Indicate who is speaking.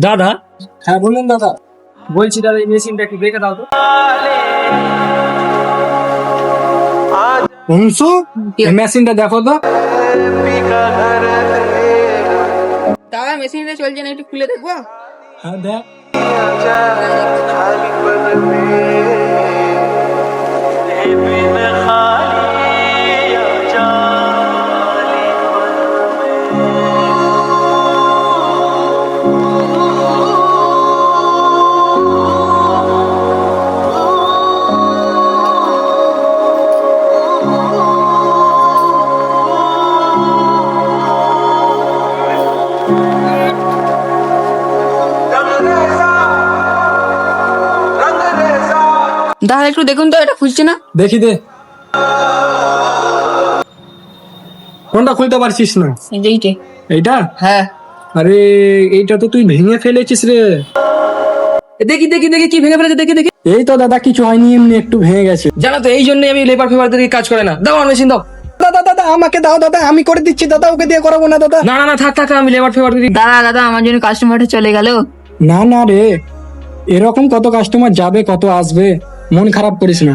Speaker 1: দাদা,
Speaker 2: হ্যাঁ বলুন দাদা। বলছি দাদা, এই মেশিনটা একটু দেখে দাও তো। অংশু, এই মেশিনটা দেখো তো।
Speaker 3: দাদা মেশিনটা চলছে না, একটু খুলে দেখবো?
Speaker 2: হ্যাঁ দেখ।
Speaker 3: দাদা একটু দেখুন তো, এটা খুলছে না।
Speaker 2: দেখি দে, কোনটা খুলতে পারছিস না?
Speaker 3: এই যে এইটা।
Speaker 2: এইটা?
Speaker 3: হ্যাঁ।
Speaker 2: আরে এইটা তো তুই ভেঙে ফেলেছিস রে।
Speaker 1: দেখি দেখি দেখি কি ভেঙে ফেলেছে, দেখি দেখি।
Speaker 2: এই তো দাদা, কিছু হয়নি, এমনি একটু ভেঙে গেছে।
Speaker 1: জানো তো এই জন্যই আমি লেবার ফেভারদের কাজ করে না। দাও আমার মেশিন দাও।
Speaker 2: দাদা দাদা আমাকে দাও দাদা, আমি করে দিচ্ছি দাদা, ওকে দিয়ে করাবো না দাদা।
Speaker 1: না না না, থাক থাক, আমি লেবার ফেভার দিই।
Speaker 3: দাদা দাদা আমার জন্য কাস্টমারটা চলে গেল।
Speaker 2: না না রে, এরকম কত কাস্টমার যাবে কত আসবে, মন খারাপ করিস না।